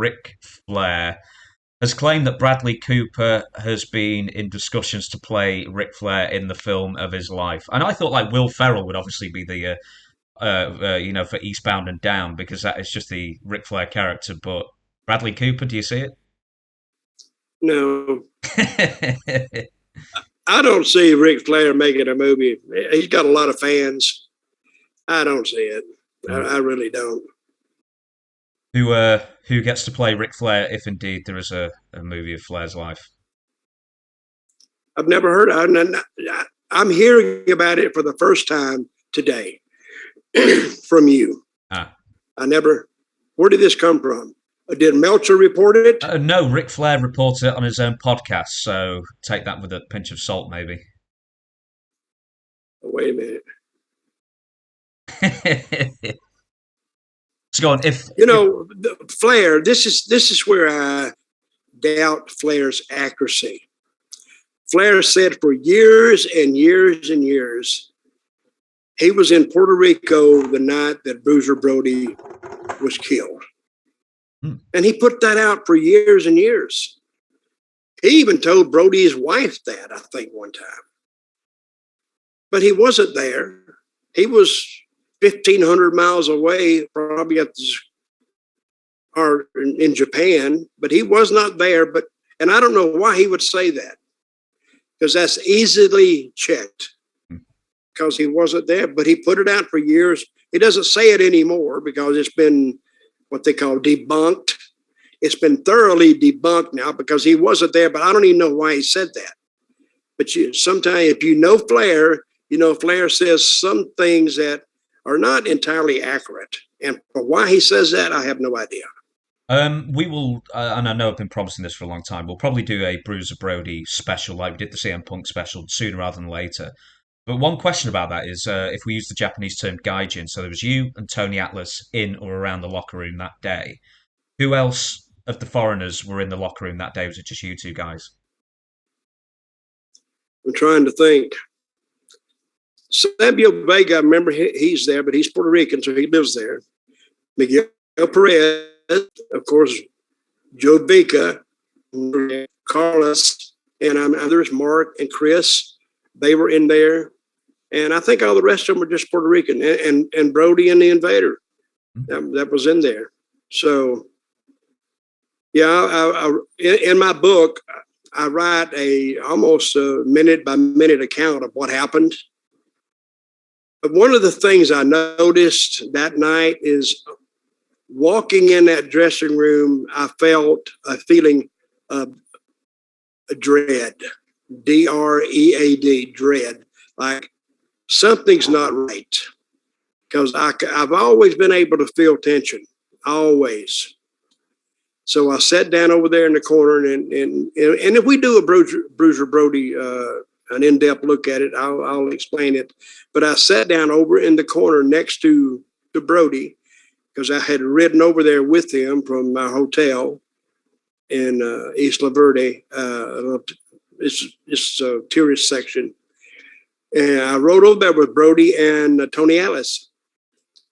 RIC FLAIR, has claimed that Bradley Cooper has been in discussions to play Ric Flair in the film of his life. And I thought like Will Ferrell would obviously be the for Eastbound and Down, because that is just the Ric Flair character. But Bradley Cooper, do you see No, it? I don't see Ric Flair making a movie. He's got a lot of fans. I don't see it. I really don't. Who gets to play Ric Flair if indeed there is a movie of Flair's life? I've never heard of it. I'm hearing about it for the first time today from you. Ah. Where did this come from? Did Meltzer report it? No, Ric Flair reported it on his own podcast, so take that with a pinch of salt, maybe. Wait a minute. So go on. Flair. This is where I doubt Flair's accuracy. Flair said for years and years and years, he was in Puerto Rico the night that Bruiser Brody was killed. And he put that out for years and years. He even told Brody's wife that, I think, one time. But he wasn't there. He was 1,500 miles away, probably in Japan, but he was not there. And I don't know why he would say that, because that's easily checked, because he wasn't there. But he put it out for years. He doesn't say it anymore because it's been what they call debunked. It's been thoroughly debunked now because he wasn't there, but I don't even know why he said that. But sometimes if you know Flair, Flair says some things that are not entirely accurate. And for why he says that, I have no idea. We will, and I know I've been promising this for a long time, we'll probably do a Bruiser Brody special like we did the CM Punk special sooner rather than later. But one question about that is if we use the Japanese term gaijin, so there was you and Tony Atlas in or around the locker room that day. Who else of the foreigners were in the locker room that day? Was it just you two guys? I'm trying to think. Samuel Vega, I remember he's there, but he's Puerto Rican, so he lives there. Miguel Perez, of course, Joe Vica, Carlos, and others, Mark and Chris. They were in there. And I think all the rest of them were just Puerto Rican, and Brody and the Invader. That was in there. So, yeah, in my book, I write almost a minute by minute account of what happened. But one of the things I noticed that night is walking in that dressing room, I felt a feeling of dread, D-R-E-A-D, dread, like something's not right. Because I've always been able to feel tension, always. So I sat down over there in the corner, and if we do a Bruiser Brody, an in-depth look at it, I'll explain it. But I sat down over in the corner next to Brody, because I had ridden over there with him from my hotel in Isla Verde. It's a tourist section. And I rode over there with Brody and Tony Atlas.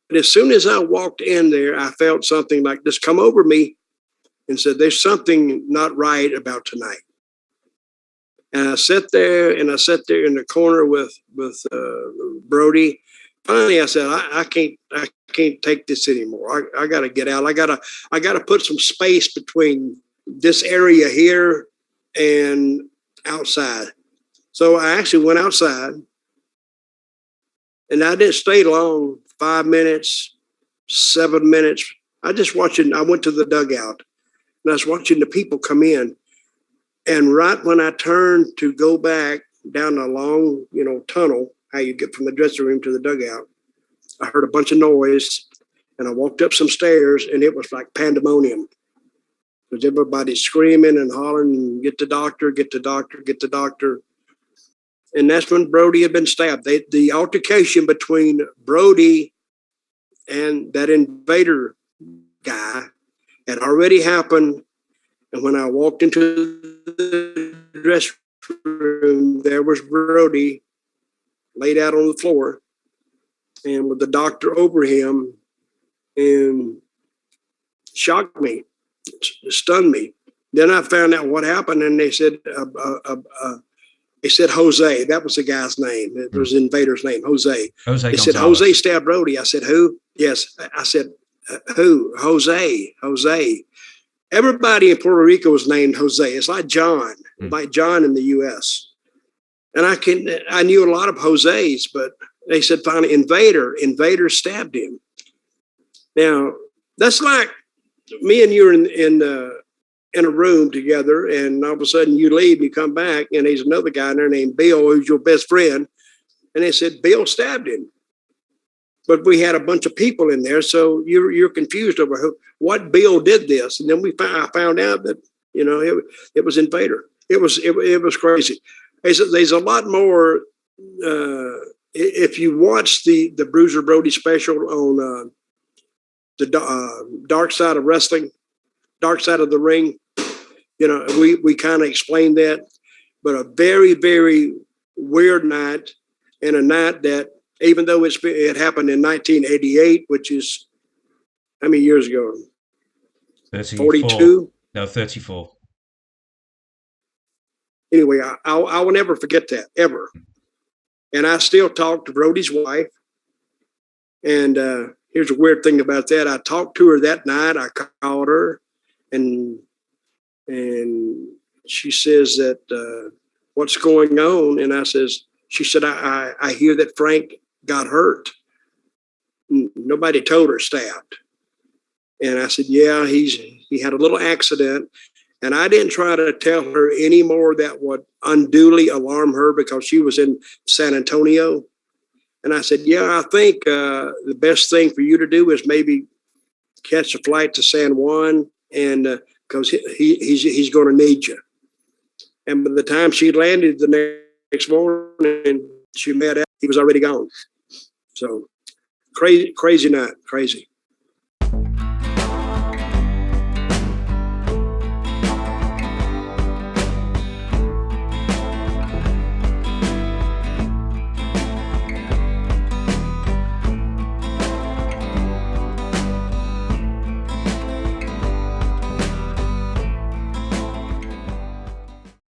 And as soon as I walked in there, I felt something like this come over me and said, there's something not right about tonight. And I sat there in the corner with Brody. Finally, I said, I can't take this anymore. I got to get out. I got to put some space between this area here and outside. So I actually went outside, and I didn't stay long, 5 minutes, 7 minutes. I went to the dugout, and I was watching the people come in. And right when I turned to go back down a long, tunnel, how you get from the dressing room to the dugout, I heard a bunch of noise, and I walked up some stairs, and it was like pandemonium. Because everybody's screaming and hollering, get the doctor, get the doctor, get the doctor. And that's when Brody had been stabbed. The altercation between Brody and that Invader guy had already happened. And when I walked into the dressing room, there was Brody laid out on the floor and with the doctor over him, and shocked me. stunned me. Then I found out what happened, and they said Jose. That was the guy's name. It was the invader's name, Jose. Jose They Gonzalez. said Jose stabbed Brody. I said, who? Yes. I said, who? Jose. Everybody in Puerto Rico was named Jose. It's like John in the U.S. And I knew a lot of Jose's, but they said finally Invader stabbed him. Now that's like me and you are in a room together, and all of a sudden you leave and you come back, and there's another guy in there named Bill, who's your best friend, and they said Bill stabbed him. But we had a bunch of people in there, so you're confused over what Bill did this, and then I found out that it was Invader. It was crazy. There's a lot more. If you watch the Bruiser Brody special on the Dark Side of Wrestling, Dark Side of the Ring, we kind of explained that. But a very, very weird night, and a night that, even though it happened in 1988, which is how many years ago? 34. 42? No, 34. Anyway, I will never forget that, ever. And I still talk to Brody's wife. And here's a weird thing about that. I talked to her that night. I called her, and she says that, what's going on? And she said, I hear that Frank got hurt. Nobody told her stabbed. And I said, yeah, he had a little accident. And I didn't try to tell her any more that would unduly alarm her, because she was in San Antonio. And I said, yeah, I think the best thing for you to do is maybe catch a flight to San Juan, and because he's going to need you. And by the time she landed the next morning, she met up, he was already gone. So crazy night, crazy.